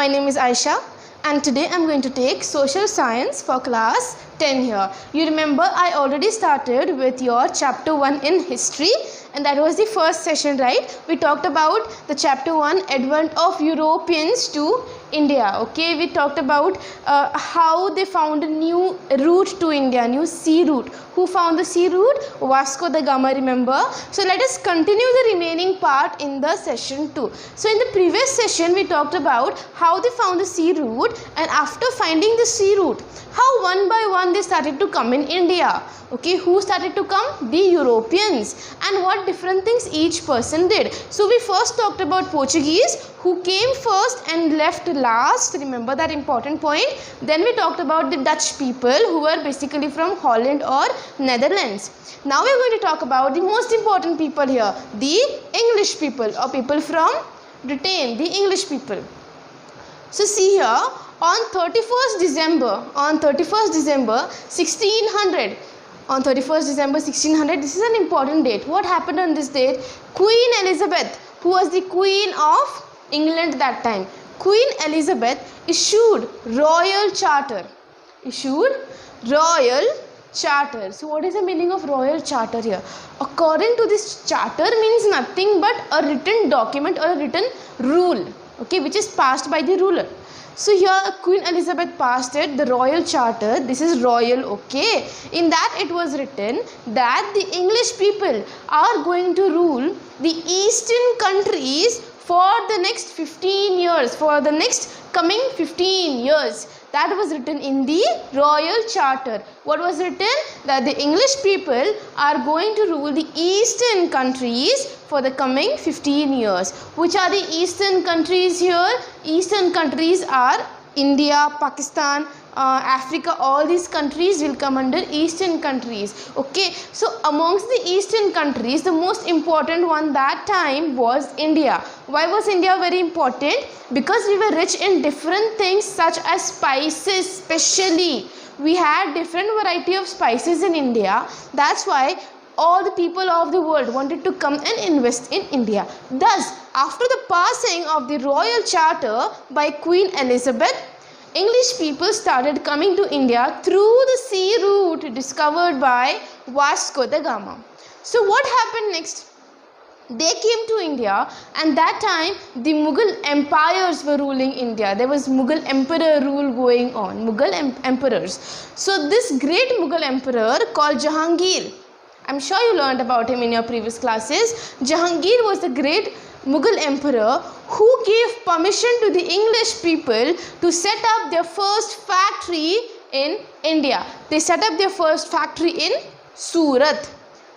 My name is Aisha and today I'm going to take social science for class 10 here. You remember I already started with your chapter 1 in history and that was the first session, right? We talked about the chapter 1 advent of Europeans to India. Okay, we talked about how they found a new route to India, new sea route. Who found the sea route? Vasco da Gama, remember? So let us continue the remaining part in the session 2. So in the previous session we talked about how they found the sea route, and after finding the sea route, how one by one they started to come in India. Okay, who started to come? The Europeans, and what different things each person did. So we first talked about Portuguese, who came first and left last. Remember that important point. Then we talked about the Dutch people, who were basically from Holland or Netherlands. Now we are going to talk about the most important people here, the English people, or people from Britain, the English people. So see here, on 31st December 1600, on 31st December 1600, this is an important date. What happened on this date? Queen Elizabeth, who was the Queen of England that time, Queen Elizabeth issued royal charter. So what is the meaning of royal charter here? According to this, charter means nothing but a written document or a written rule, okay, which is passed by the ruler. So here Queen Elizabeth passed it, the royal charter. This is royal, okay. In that it was written that the English people are going to rule the eastern countries for the next 15 years, for the next coming 15 years. That was written in the royal charter. What was written? That the English people are going to rule the eastern countries for the coming 15 years. Which are the eastern countries here? Eastern countries are India, Pakistan, Africa. All these countries will come under eastern countries. Okay, so amongst the eastern countries, the most important one that time was India. Why was India very important? Because we were rich in different things such as spices. Especially we had different variety of spices in India. That's why all the people of the world wanted to come and invest in India. Thus, after the passing of the royal charter by Queen Elizabeth, English people started coming to India through the sea route discovered by Vasco da Gama. So what happened next? They came to India, and that time the Mughal empires were ruling India. There was Mughal emperor rule going on, Mughal emperors. So this great Mughal emperor called Jahangir, I'm sure you learned about him in your previous classes. Jahangir was the great Mughal emperor who gave permission to the English people to set up their first factory in India. They set up their first factory in Surat.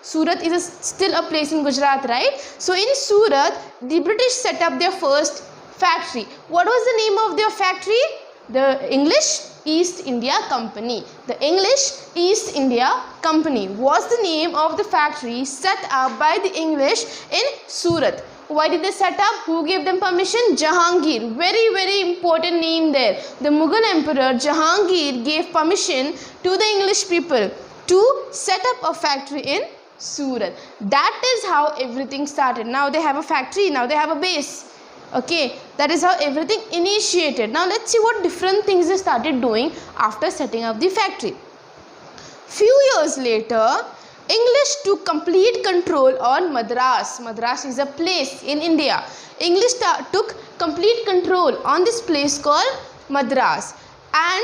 Surat is still a place in Gujarat, right? So in Surat, the British set up their first factory. What was the name of their factory? The English East India Company. The English East India Company was the name of the factory set up by the English in Surat. Why did they set up? Who gave them permission? Jahangir. Very, very important name there. The Mughal Emperor Jahangir gave permission to the English people to set up a factory in Surat. That is how everything started. Now they have a factory, now they have a base. Okay, that is how everything initiated. Now let's see what different things they started doing after setting up the factory. Few years later, English took complete control on Madras. Madras is a place in India. English took complete control on this place called Madras, and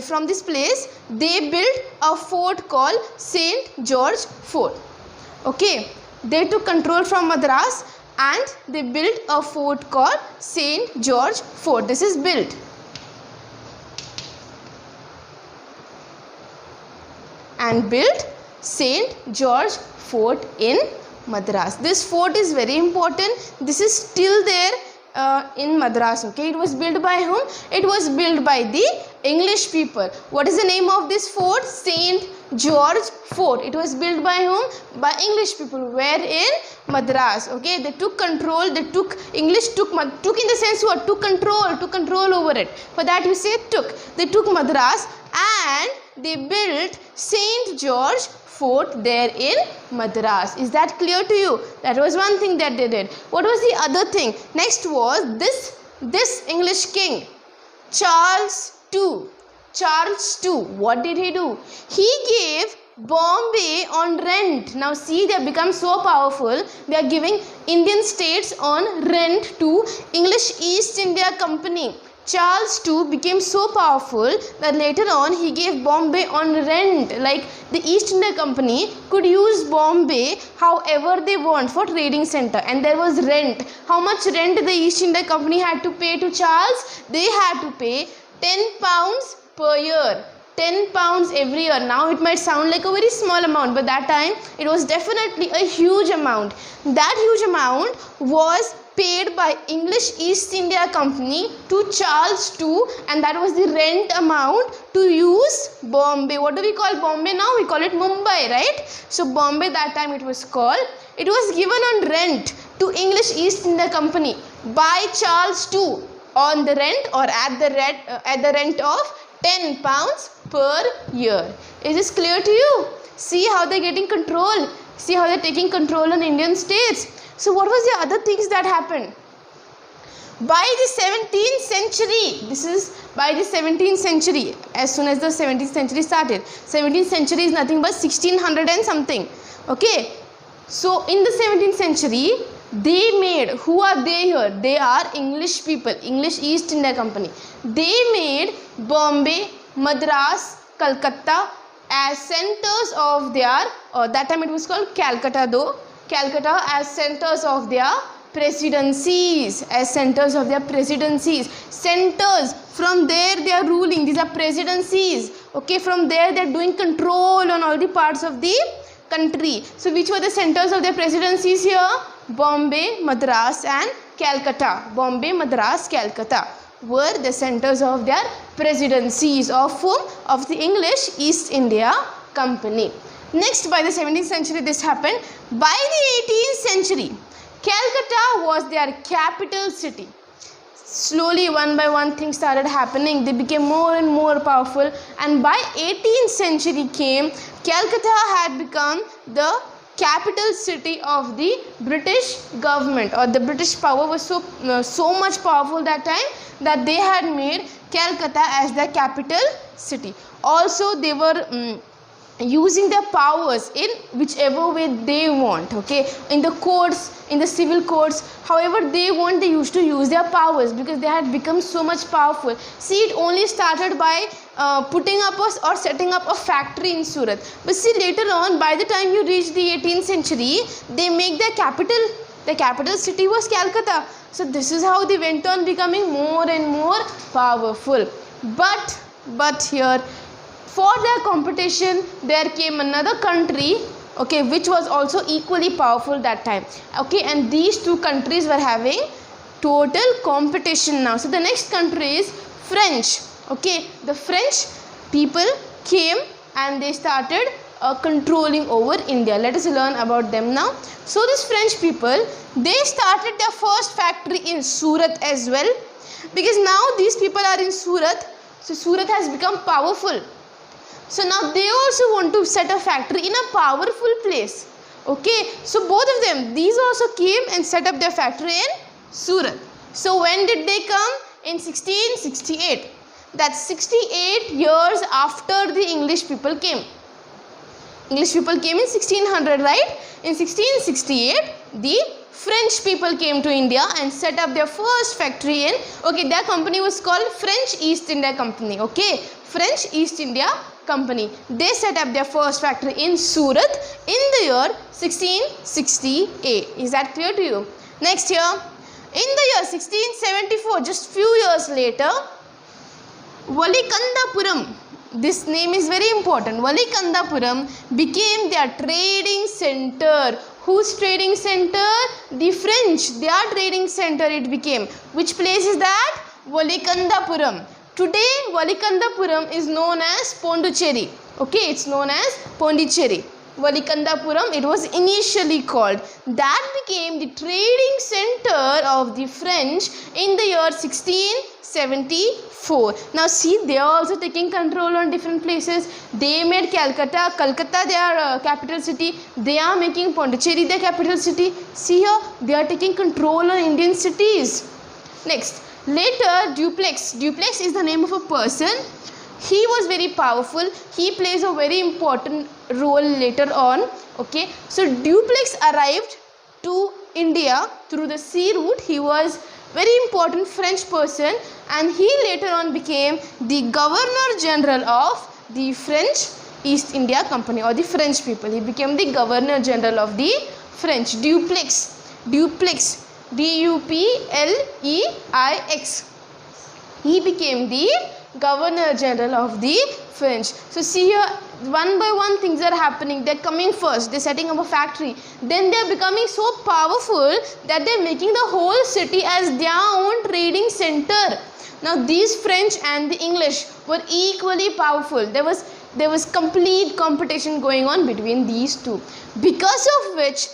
from this place they built a fort called St. George Fort. Okay, they took control from Madras and they built a fort called St. George Fort. This is built. And built St. George Fort in Madras. This fort is very important. This is still there in Madras. Okay, it was built by whom? It was built by the English people. What is the name of this fort? St. George Fort. It was built by whom? By English people. Where? In Madras. Okay, they took control. English took in the sense what? Took control over it. For that you say took. They took Madras and they built St. George Fort there in Madras. Is that clear to you? That was one thing that they did. What was the other thing? Next was this English king, Charles II. Charles II, what did he do? He gave Bombay on rent. Now see, they have become so powerful. They are giving Indian states on rent to English East India Company. Charles II became so powerful that later on he gave Bombay on rent. Like the East India Company could use Bombay however they want for trading center, and there was rent. How much rent the East India Company had to pay to Charles? They had to pay 10 pounds per year. 10 pounds every year. Now it might sound like a very small amount, but that time it was definitely a huge amount. That huge amount was paid by English East India Company to Charles II, and that was the rent amount to use Bombay. What do we call Bombay now? We call it Mumbai, right? So Bombay, that time it was called. It was given on rent to English East India Company by Charles II on the rent or at the rent of 10 pounds per year. Is this clear to you? See how they're getting control. See how they're taking control on Indian states. So what was the other things that happened? By the 17th century, this is by the 17th century, as soon as the 17th century started. 17th century is nothing but 1600 and something. Okay. So in the 17th century, they made, who are they here? They are English people, English East India Company. They made Bombay, Madras, Calcutta as centers of their, that time it was called Calcutta though, Calcutta as centers of their presidencies, centers, from there they are ruling. These are presidencies, okay. From there they are doing control on all the parts of the country. So which were the centers of their presidencies here? Bombay, Madras and Calcutta. Bombay, Madras, Calcutta were the centers of their presidencies of whom? Of the English East India Company. Next, by the 17th century this happened. By the 18th century, Calcutta was their capital city. Slowly, one by one, things started happening. They became more and more powerful, and by 18th century came, Calcutta had become the capital city of the British government, or the British power was so much powerful that time that they had made Calcutta as their capital city. Also, they were using their powers in whichever way they want, okay. In the courts, in the civil courts, however they want, they used to use their powers because they had become so much powerful. See, it only started by putting up or setting up a factory in Surat, but see, later on, by the time you reach the 18th century, they make their capital, the capital city was Calcutta. So this is how they went on becoming more and more powerful. But here, for their competition, there came another country, okay, which was also equally powerful that time, okay, and these two countries were having total competition now. So the next country is French, okay. The French people came and they started controlling over India. Let us learn about them now. So these French people, they started their first factory in Surat as well, because now these people are in Surat, so Surat has become powerful. So now they also want to set a factory in a powerful place, okay. So both of them, these also came and set up their factory in Surat. So when did they come? In 1668. That's 68 years after the English people came. English people came in 1600, right? In 1668, the French people came to India and set up their first factory in, okay, their company was called French East India Company, okay. French East India Company. They set up their first factory in Surat in the year 1668. Is that clear to you? Next year, in the year 1674, just few years later, Valikandapuram, this name is very important, Valikandapuram became their trading center. Whose trading center? The French, their trading center it became. Which place is that? Valikandapuram. Today, Valikandapuram is known as Pondicherry. Okay, it's known as Pondicherry. Valikandapuram it was initially called. That became the trading center of the French in the year 1674. Now see, they are also taking control on different places. They made Calcutta their capital city. They are making Pondicherry their capital city. See here, they are taking control on Indian cities. Next, later Dupleix. Dupleix is the name of a person. He was very powerful. He plays a very important role later on. Okay, so Dupleix arrived to India through the sea route. He was very important French person, and he later on became the Governor General of the French East India Company, or the French people. He became the Governor General of the French. Dupleix. Dupleix. Dupleix. He became the Governor General of the French. So see here, one by one things are happening. They're coming first, they're setting up a factory, then they're becoming so powerful that they're making the whole city as their own trading center. Now these French and the English were equally powerful. There was complete competition going on between these two, because of which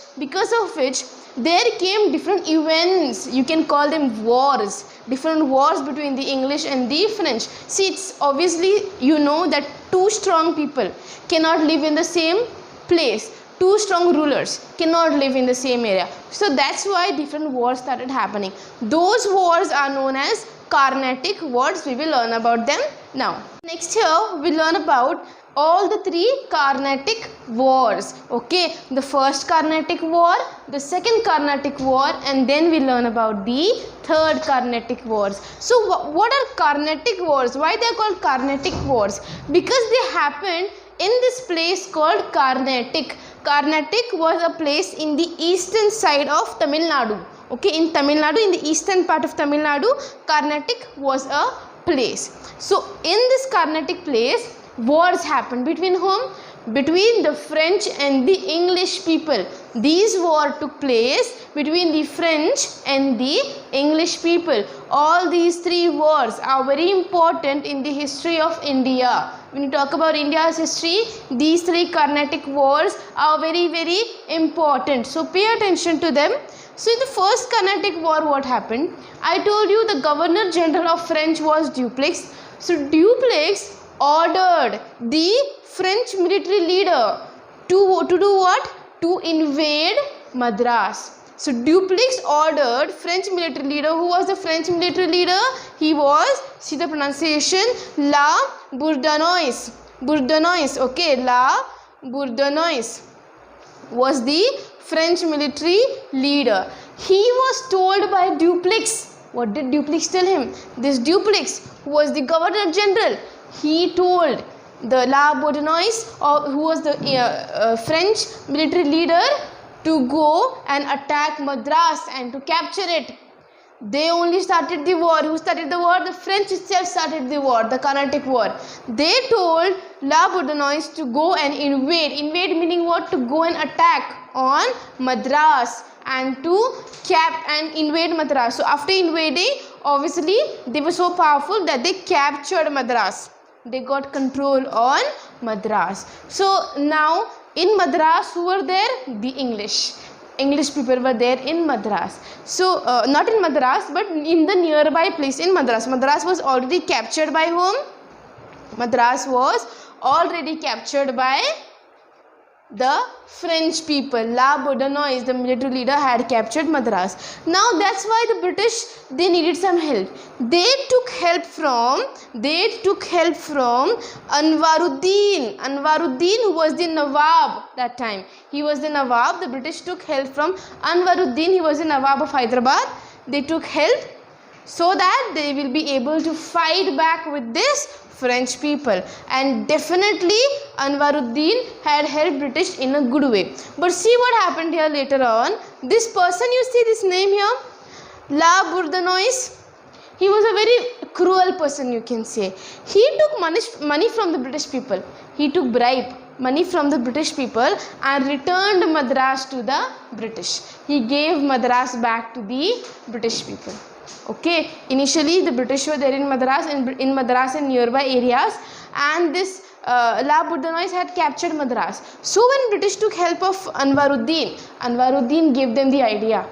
there came different events. You can call them wars. Different wars between the English and the French. See, it's obviously, you know that two strong people cannot live in the same place. Two strong rulers cannot live in the same area. So that's why different wars started happening. Those wars are known as Carnatic Wars. We will learn about them now. Next here we learn about all the three Carnatic Wars. Okay, the first Carnatic War, the second Carnatic War, and then we learn about the third Carnatic Wars. So what are Carnatic Wars? Why they are called Carnatic Wars? Because they happened in this place called Carnatic. Carnatic was a place in the eastern side of Tamil Nadu. Okay, in Tamil Nadu, in the eastern part of Tamil Nadu, Carnatic was a place. So in this Carnatic place, wars happened between whom? Between the French and the English people. These wars took place between the French and the English people. All these three wars are very important in the history of India. When you talk about India's history, these three Carnatic Wars are very, very important. So pay attention to them. So in the first Carnatic War, what happened? I told you the Governor General of French was Dupleix. So Dupleix ordered the French military leader to do what? To invade Madras. So Dupleix ordered French military leader. Who was the French military leader? He was, see the pronunciation, La Bourdonnais. Bourdonnais, okay, La Bourdonnais was the French military leader. He was told by Dupleix. What did Dupleix tell him? This Dupleix, who was the Governor General, he told the La Bourdonnais, who was the French military leader, to go and attack Madras and to capture it. They only started the war. Who started the war? The French itself started the war, the Carnatic War. They told La Bourdonnais to go and invade. Invade meaning what? To go and attack on Madras and to invade Madras. So after invading, obviously they were so powerful that they captured Madras. They got control on Madras. So now in Madras, who were there? The English people were there in Madras. So not in Madras, but in the nearby place in Madras. Madras was already captured by whom? Madras was already captured by the French people. La Bourdonnais, the military leader, had captured Madras. Now that's why the British, they needed some help. They took help from Anwaruddin. Anwaruddin, who was the Nawab that time. He was the Nawab. The British took help from Anwaruddin. He was the Nawab of Hyderabad. They took help so that they will be able to fight back with this French people, and definitely Anwaruddin had helped British in a good way. But see what happened here later on. This person, you see this name here, La Bourdonnais, he was a very cruel person, you can say. He took money from the British people. He took bribe money from the British people and returned Madras to the British. He gave Madras back to the British people. Okay, initially the British were there in Madras and nearby areas, and this La Bourdonnais had captured Madras. So when British took help of Anwaruddin gave them the idea,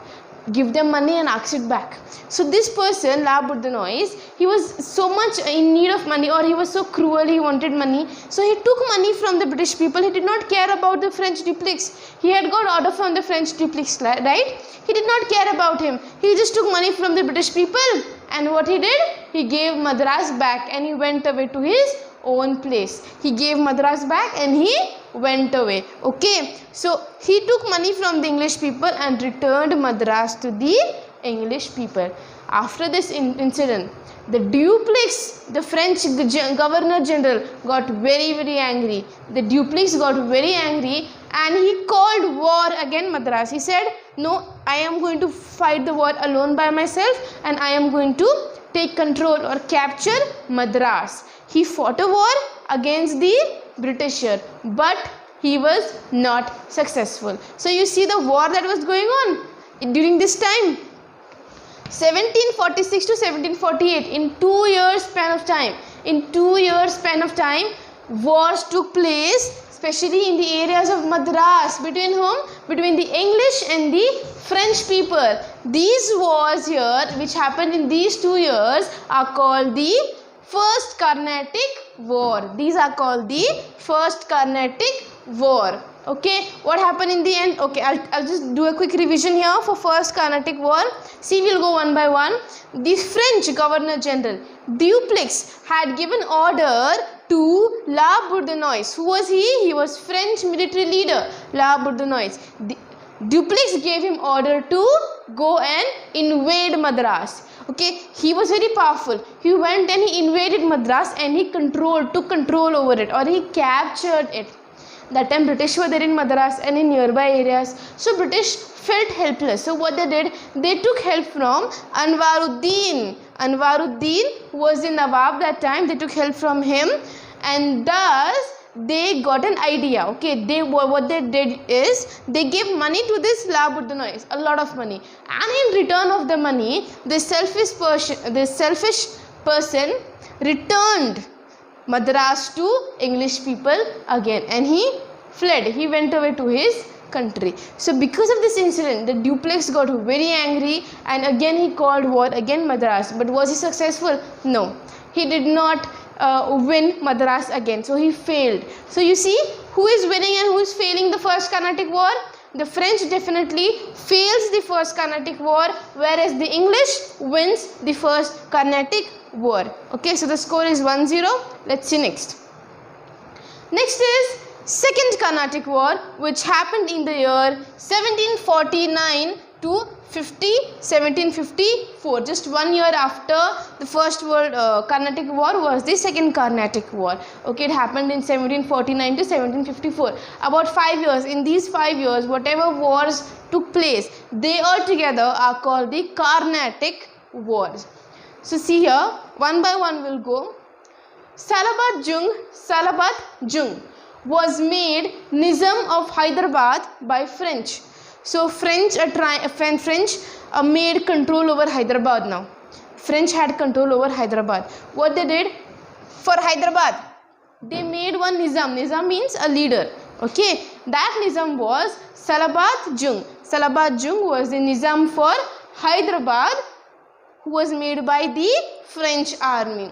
give them money and ask it back. So this person, La Bourdonnais, he was so much in need of money, or he was so cruel, he wanted money. So he took money from the British people. He did not care about the French dupleix. He had got order from the French dupleix, right? He did not care about him. He just took money from the British people, and what he did, he gave Madras back and he went away to his own place. He gave Madras back and he went away. Okay, so he took money from the English people and returned Madras to the English people. After this incident, the dupleix, the French governor general, got very angry. The dupleix got very angry and he called war against Madras. He said, no, I am going to fight the war alone by myself and I am going to take control or capture Madras. He fought a war against the Britisher, but he was not successful. So you see the war that was going on during this time, 1746 to 1748, in 2 years span of time. In 2 years span of time, wars took place, especially in the areas of Madras. Between whom? Between the English and the French people. These wars here, which happened in these 2 years, are called the First Carnatic War. These are called the First Carnatic War. Okay, what happened in the end? Okay, I'll just do a quick revision here for First Carnatic War. See, we'll go one by one. The French Governor General Dupleix had given order to La Bourdonnais. Who was he? He was French military leader, La Bourdonnais. Dupleix gave him order to go and invade Madras. Okay, he was very powerful. He went and he invaded Madras and he took control over it, or he captured it. That time British were there in Madras and in nearby areas. So British felt helpless. So what they did, they took help from Anwaruddin. Anwaruddin was the Nawab that time. They took help from him, and thus they got an idea. Okay, what they did is they gave money to this La Bourdonnais, a lot of money, and in return of the money, this selfish person returned Madras to English people again, and he fled. He went away to his country. So because of this incident, the Dupleix got very angry and again he called war against Madras. But was he successful? No, he did not win Madras again. So he failed. So you see, who is winning and who is failing the First Carnatic War? The French definitely fails the First Carnatic War, whereas the English wins the First Carnatic War. Okay, so the score is 1-0. Let's see next. Next is Second Carnatic War, which happened in the year 1749 to 1754. Just 1 year after the First Carnatic War was the Second Carnatic War. Okay, it happened in 1749 to 1754. About 5 years. In these 5 years, whatever wars took place, they all together are called the Carnatic Wars. So see here, one by one we'll go. Salabat Jung was made Nizam of Hyderabad by French. So French made control over Hyderabad now. French had control over Hyderabad. What they did for Hyderabad, they made one Nizam. Nizam means a leader. Okay, that Nizam was Salabat Jung. Salabat Jung was the Nizam for Hyderabad, who was made by the French army.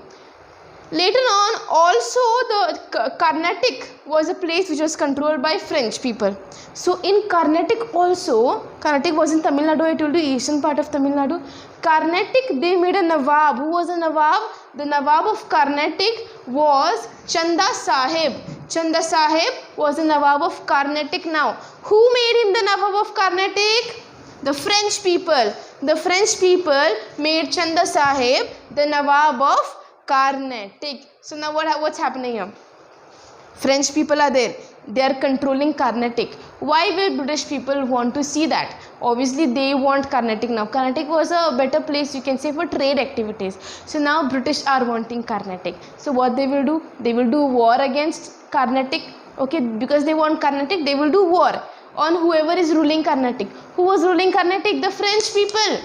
Later on, also the Carnatic was a place which was controlled by French people. So in Carnatic also, Carnatic was in Tamil Nadu, I told you, eastern part of Tamil Nadu. Carnatic, they made a Nawab. Who was a Nawab? The Nawab of Carnatic was Chanda Sahib. Chanda Sahib was the Nawab of Carnatic now. Who made him the Nawab of Carnatic? The French people. The French people made Chanda Sahib the Nawab of Carnatic. So now what's happening here? French people are there. They are controlling Carnatic. Why will British people want to see that? Obviously they want Carnatic now. Carnatic was a better place, you can say, for trade activities. So now British are wanting Carnatic. So what they will do? They will do war against Carnatic. Okay, because they want Carnatic, they will do war on whoever is ruling Carnatic. Who was ruling Carnatic? The French people.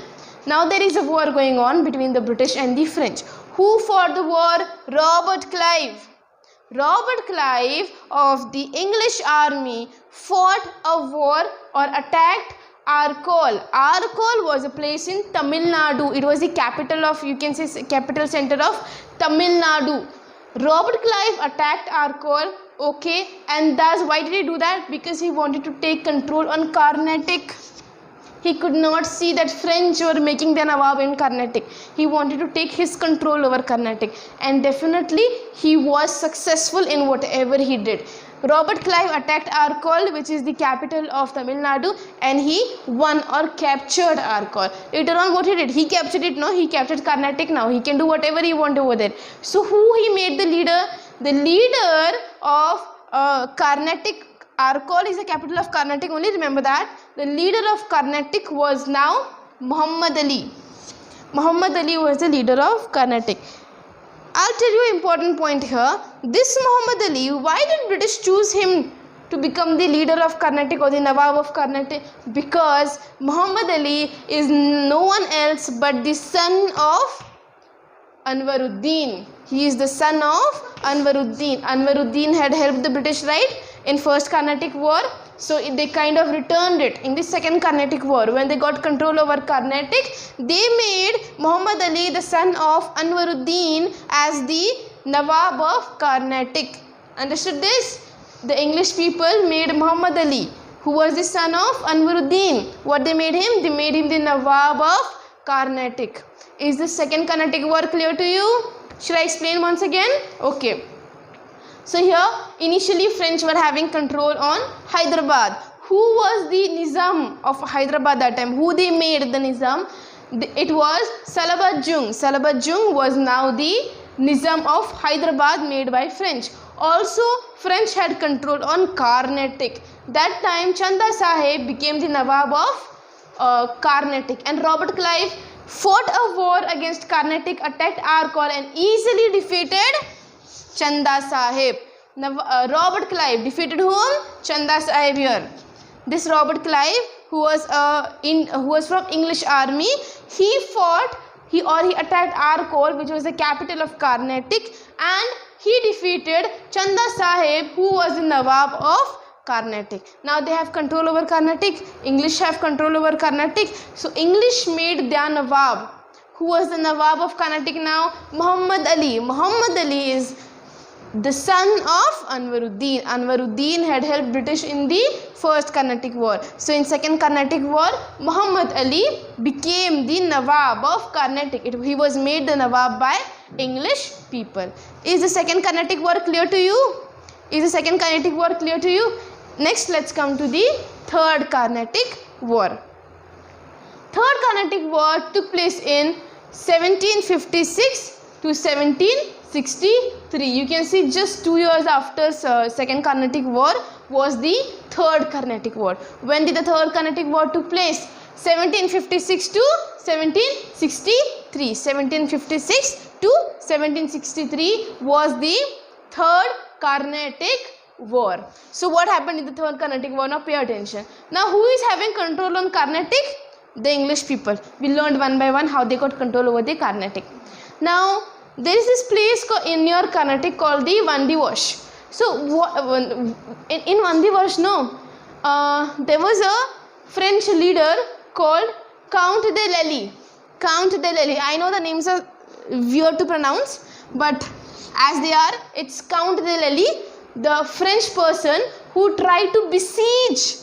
Now there is a war going on between the British and the French. Who fought the war? Robert Clive. Robert Clive of the English army fought a war or attacked Arcole. Arcole was a place in Tamil Nadu. It was the capital of, you can say, capital center of Tamil Nadu. Robert Clive attacked Arcole, okay, and thus why did he do that? Because he wanted to take control on Carnatic. He could not see that French were making the Nawab in Carnatic. He wanted to take his control over Carnatic, and definitely he was successful in whatever he did. Robert Clive attacked Arcole, which is the capital of Tamil Nadu, and he won or captured Arcole. Later on, what he did? He captured it, no? He captured Carnatic now. He can do whatever he wants over there. So, who he made the leader? The leader of Carnatic, Arcole is the capital of Carnatic, only remember that. The leader of Carnatic was now Muhammad Ali. Muhammad Ali was the leader of Carnatic. I'll tell you an important point here. This Muhammad Ali, why did British choose him to become the leader of Carnatic or the Nawab of Carnatic? Because Muhammad Ali is no one else but the son of Anwaruddin. He is the son of Anwaruddin. Anwaruddin had helped the British, right, in first Carnatic war. So they kind of returned it in the second Carnatic war. When they got control over Carnatic, they made Muhammad Ali, the son of Anwaruddin, as the Nawab of Carnatic. Understood this? The English people made Muhammad Ali, who was the son of Anwaruddin. What they made him? They made him the Nawab of Carnatic. Is the second Carnatic war clear to you? Should I explain once again? Okay. So here initially French were having control on Hyderabad. Who was the Nizam of Hyderabad that time? Who they made the Nizam? It was Salabat Jung. Salabat Jung was now the Nizam of Hyderabad made by French. Also French had control on Carnatic. That time Chanda Sahib became the Nawab of Carnatic, and Robert Clive fought a war against Carnatic, attacked Arcole and easily defeated Chanda Sahib. Robert Clive defeated whom? Chanda Sahib here. This Robert Clive, who was from English army, he attacked Arcole, which was the capital of Carnatic, and he defeated Chanda Sahib, who was the Nawab of Carnatic. Now they have control over Carnatic. English have control over Carnatic. So English made their Nawab. Who was the Nawab of Carnatic now? Muhammad Ali. Muhammad Ali is the son of Anwaruddin. Anwaruddin had helped British in the first Carnatic war. So in second Carnatic war, Muhammad Ali became the Nawab of Carnatic. He was made the Nawab by English people. Is the second Carnatic war clear to you? Is the second Carnatic war clear to you? Next, let's come to the third Carnatic war. Third Carnatic war took place in 1756 to 1763. You can see just 2 years after second Carnatic war was the third Carnatic war. When did the third Carnatic war took place? 1756 to 1763. 1756 to 1763 was the third Carnatic war. So what happened in the third Carnatic war? Now pay attention. Now who is having control on Carnatic? The English people. We learned one by one how they got control over the Carnatic. Now there is this place near Carnatic called the Vandivash. So in Vandivash, there was a French leader called Count de Lely. Count de Lely. I know the names are weird to pronounce, but as they are, it's Count de Lely, the French person who tried to besiege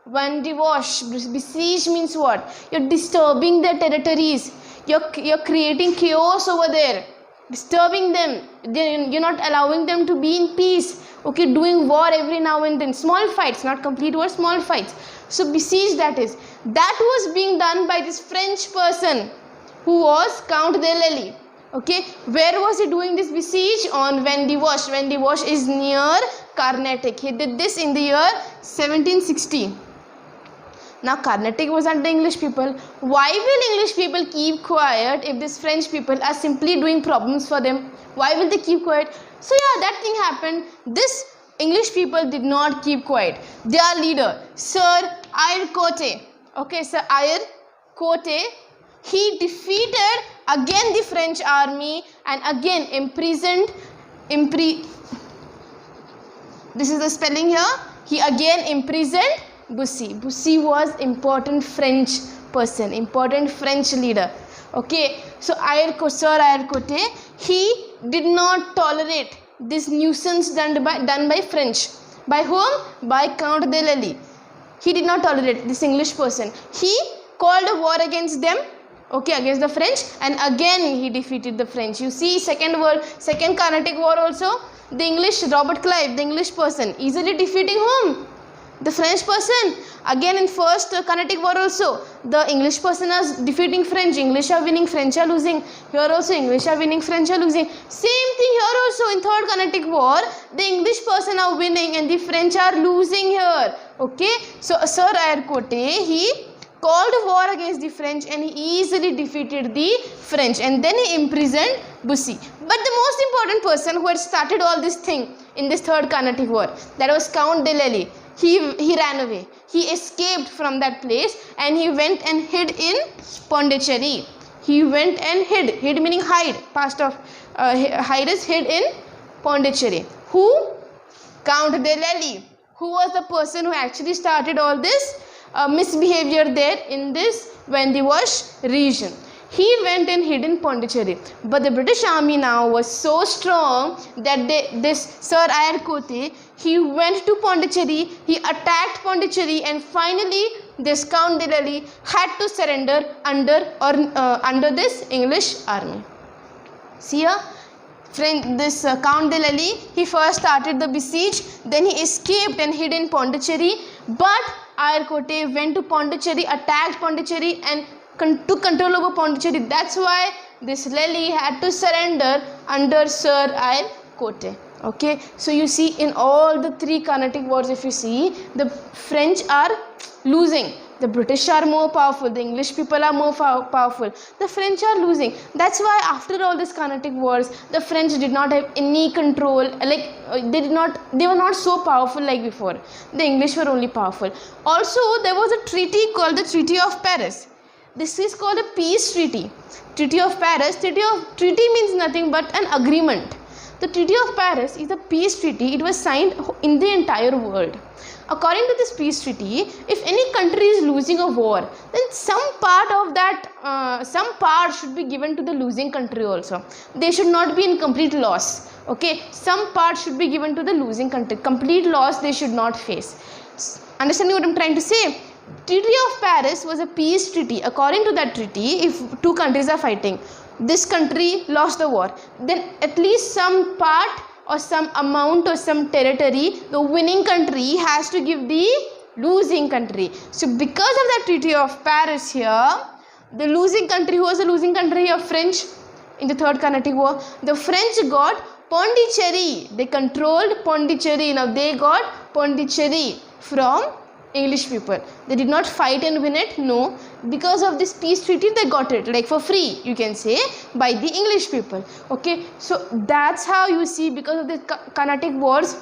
Vandivash. Besiege means what? You're disturbing their territories. You're creating chaos over there, disturbing them. You're not allowing them to be in peace. Okay, doing war every now and then. Small fights, not complete war, small fights. So besiege, that was being done by this French person who was Count de Lely. Okay, where was he doing this besiege? On Vandivash. Vandivash is near Carnatic. He did this in the year 1760. Now Carnatic was under English people. Why will English people keep quiet if these French people are simply doing problems for them? Why will they keep quiet? So yeah, that thing happened. This English people did not keep quiet. Their leader, Sir Eyre Cote. Okay, Sir Eyre Cote, he defeated again the French army and again imprisoned this is the spelling here. He again imprisoned Bussy. Bussy was important French person, important French leader. Okay, so Sir Ayerkote, he did not tolerate this nuisance done by French. By whom? By Count de Lally. He did not tolerate this English person. He called a war against them, okay, against the French, and again he defeated the French. You see, Second Carnatic War also, the English, Robert Clive, the English person, easily defeating whom? The French person. Again in First Carnatic War also, the English person is defeating French. English are winning, French are losing. Here also English are winning, French are losing. Same thing here also in Third Carnatic War, the English person are winning and the French are losing here. Okay, so Sir Ayerkote, he called war against the French and he easily defeated the French, and then he imprisoned Bussy. But the most important person who had started all this thing in this Third Carnatic War, that was Count de Lally. He ran away. He escaped from that place and he went and hid in Pondicherry. He went and hid meaning hide, past of hide is hid in Pondicherry. Who? Count de Lally, who was the person who actually started all this misbehavior there in this Vendewash region. He went and hid in Pondicherry. But the British army now was so strong that this Sir Ayerkote, he went to Pondicherry, he attacked Pondicherry, and finally this Count de Lally had to surrender under this English army. See here, this Count de Lally, he first started the besiege, then he escaped and hid in Pondicherry, but Ayerkote went to Pondicherry, attacked Pondicherry and took control over Pondicherry. That's why this Lally had to surrender under Sir Ayerkote. Okay, so you see in all the three Carnatic Wars, if you see, the French are losing, the British are more powerful, the English people are more powerful, the French are losing. That's why after all these Carnatic Wars, the French did not have any control, like they were not so powerful like before. The English were only powerful. Also, there was a treaty called the Treaty of Paris. This is called a peace treaty. Treaty of Paris. Treaty means nothing but an agreement. The Treaty of Paris is a peace treaty. It was signed in the entire world. According to this peace treaty, if any country is losing a war, then some part should be given to the losing country also. They should not be in complete loss. Okay, some part should be given to the losing country. Complete loss they should not face. Understanding what I'm trying to say? Treaty of Paris was a peace treaty. According to that treaty, if two countries are fighting, this country lost the war, then at least some part or some amount or some territory the winning country has to give the losing country. So because of that Treaty of Paris here, the losing country, who was the losing country here? French. In the Third Carnatic War, the French got Pondicherry. They controlled Pondicherry. Now they got Pondicherry from English people. They did not fight and win it, no. Because of this peace treaty, they got it, like for free, you can say, by the English people. Okay, so that's how you see, because of the Carnatic Wars,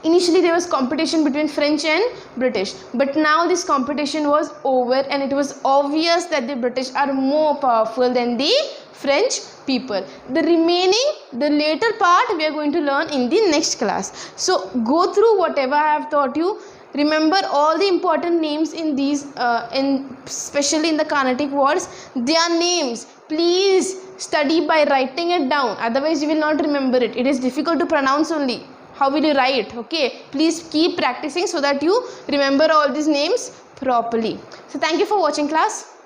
initially there was competition between French and British, but now this competition was over and it was obvious that the British are more powerful than the French people. The later part we are going to learn in the next class. So go through whatever I have taught you. Remember all the important names in these, especially in the Carnatic Wars, their names. Please study by writing it down, otherwise you will not remember it. It is difficult to pronounce only. How will you write? Okay, please keep practicing so that you remember all these names properly. So thank you for watching, class.